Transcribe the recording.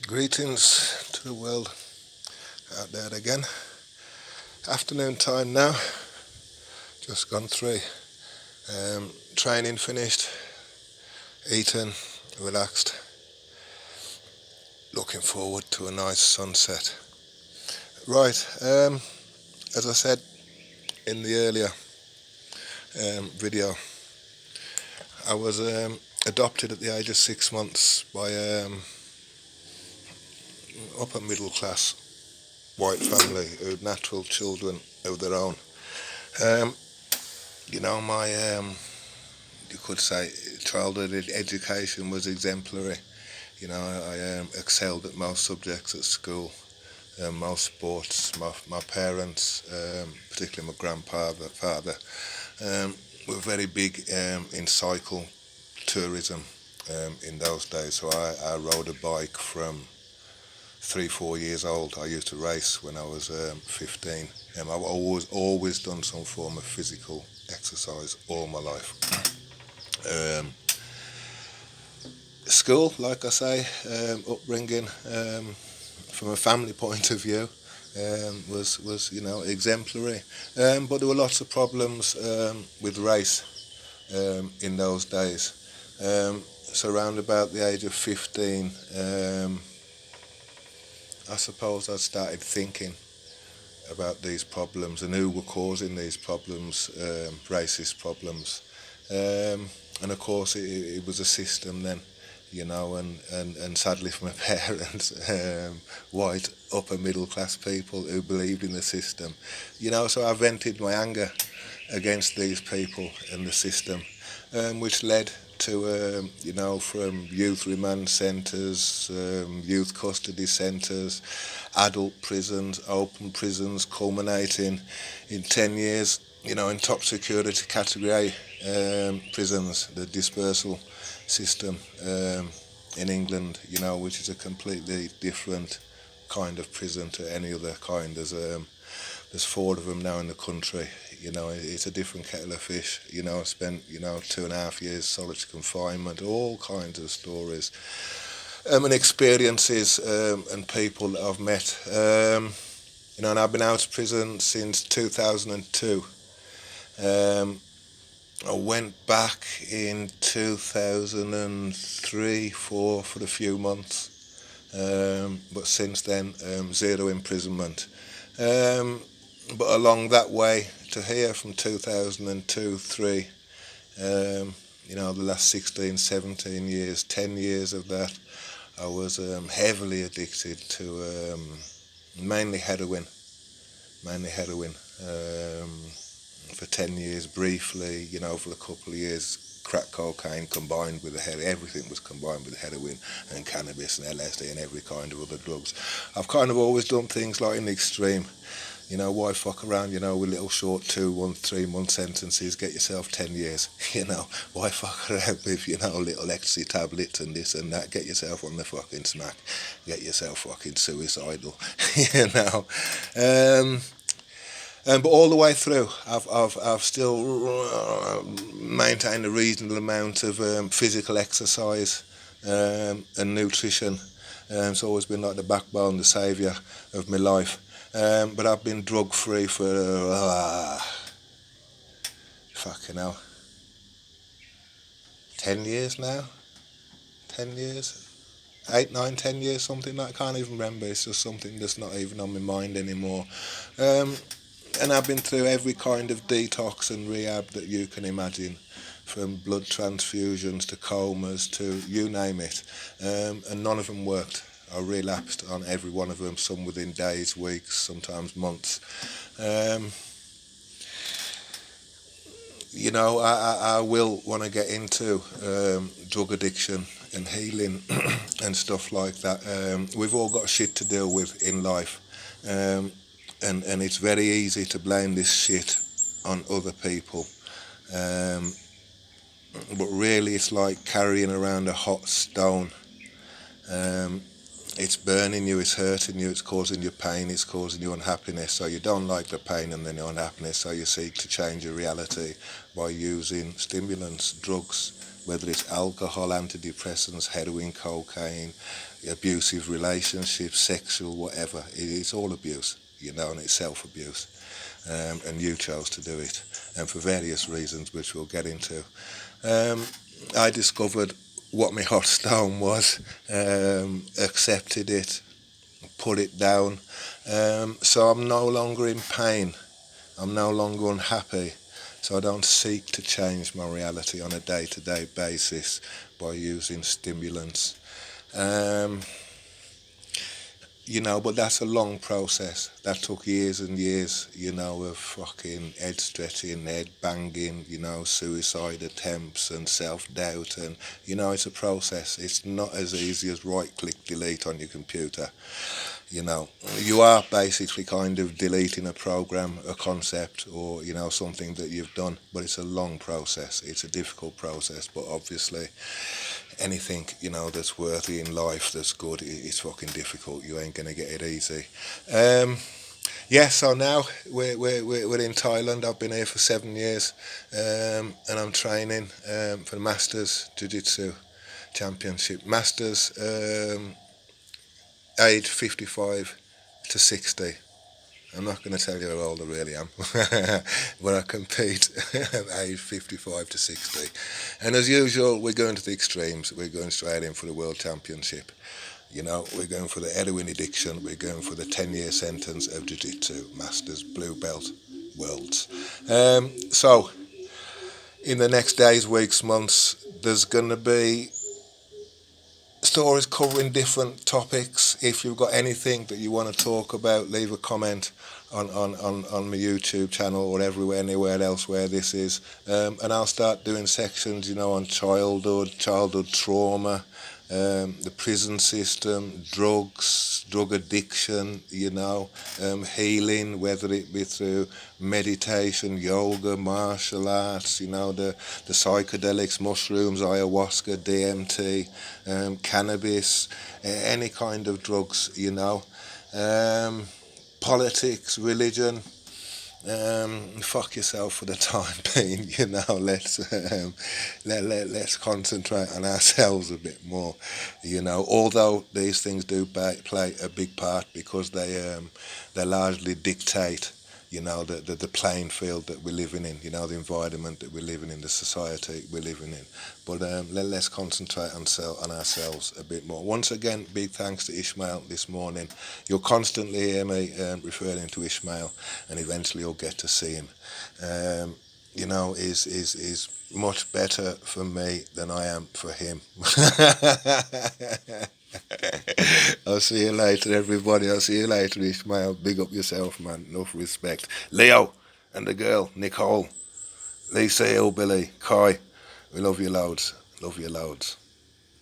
Greetings to the world out there again. Afternoon time now, just gone through. Training finished, eaten, relaxed, looking forward to a nice sunset. Right, as I said in the earlier video, I was adopted at the age of 6 months by upper middle class white family who had natural children of their own. Um, my you could say childhood education was exemplary. I excelled at most subjects at school, most sports. My parents, particularly my father, were very big in cycle tourism in those days. So I rode a bike from 3, 4 years old. I used to race when I was 15. I've always done some form of physical exercise all my life. Um, School, like I say, upbringing, from a family point of view, was exemplary. But there were lots of problems with race in those days. So around about the age of 15, I suppose I started thinking about these problems and who were causing these problems, racist problems. And of course it was a system then, and sadly for my parents, white upper middle class people who believed in the system. So I vented my anger against these people and the system, which led to, from youth remand centres, youth custody centres, adult prisons, open prisons, culminating in 10 years, in top security category A prisons, the dispersal system in England, which is a completely different kind of prison to any other kind. There's 4 of them now in the country. It's a different kettle of fish. I spent 2.5 years solitary confinement, all kinds of stories and experiences and people that I've met. And I've been out of prison since 2002. I went back in 2003-4 for a few months, but since then, 0 imprisonment. But along that way to here, from 2002-3, the last 16, 17 years, 10 years of that, I was heavily addicted to mainly heroin. For 10 years briefly, for a couple of years, crack cocaine combined with everything was combined with heroin and cannabis and LSD and every kind of other drugs. I've kind of always done things like in the extreme. Why fuck around, with little short 2, 1, 3 month sentences, get yourself 10 years, why fuck around with, little ecstasy tablets and this and that, get yourself on the fucking smack, get yourself fucking suicidal, but all the way through, I've still maintained a reasonable amount of physical exercise and nutrition. It's always been like the backbone, the saviour of my life. But I've been drug free for fucking hell, 10 years now. 10 years, 8, 9, 10 years, something like. I can't even remember. It's just something that's not even on my mind anymore. And I've been through every kind of detox and rehab that you can imagine, from blood transfusions to comas to you name it, and none of them worked. I relapsed on every one of them, some within days, weeks, sometimes months. I will want to get into drug addiction and healing and stuff like that. We've all got shit to deal with in life. And it's very easy to blame this shit on other people. But really it's like carrying around a hot stone. it's burning you, it's hurting you, it's causing you pain, it's causing you unhappiness. So you don't like the pain and then your unhappiness, so you seek to change your reality by using stimulants, drugs, whether it's alcohol, antidepressants, heroin, cocaine, abusive relationships, sexual, whatever. It's all abuse, and it's self-abuse. And you chose to do it, and for various reasons, which we'll get into. I discovered what my hot stone was, accepted it, put it down. So I'm no longer in pain. I'm no longer unhappy. So I don't seek to change my reality on a day-to-day basis by using stimulants. But that's a long process. That took years and years, of fucking head stretching, head banging, suicide attempts and self-doubt. And, it's a process. It's not as easy as right-click delete on your computer. You are basically kind of deleting a program, a concept, or, something that you've done. But it's a long process. It's a difficult process. But obviously, anything that's worthy in life, that's good, it's fucking difficult. You ain't gonna get it easy. So now we're in Thailand. I've been here for 7 years, and I'm training for the Masters Jiu-Jitsu Championship. Masters, age 55 to 60. I'm not going to tell you how old I really am, but I compete at age 55 to 60. And as usual, we're going to the extremes. We're going straight in for the World Championship. We're going for the heroin addiction. We're going for the 10-year sentence of Jiu-Jitsu, Masters, Blue Belt, Worlds. So, in the next days, weeks, months, there's going to be stories covering different topics. If you've got anything that you want to talk about, leave a comment on my YouTube channel or anywhere else where this is, and I'll start doing sections on childhood trauma, the prison system, drug addiction, healing, whether it be through meditation, yoga, martial arts, the psychedelics, mushrooms, ayahuasca, DMT, cannabis, any kind of drugs, politics, religion. Fuck yourself for the time being, let's concentrate on ourselves a bit more, although these things do play a big part, because they largely dictate the playing field that we're living in, the environment that we're living in, the society we're living in. But let's concentrate on ourselves a bit more. Once again, big thanks to Ishmael this morning. You'll constantly hear me referring to Ishmael, and eventually you'll get to see him. Is much better for me than I am for him. I'll see you later, everybody. I'll see you later, Ishmael. Big up yourself, man. Enough respect. Leo and the girl, Nicole, Lisa, Hillbilly, Kai. We love you loads. Love you loads.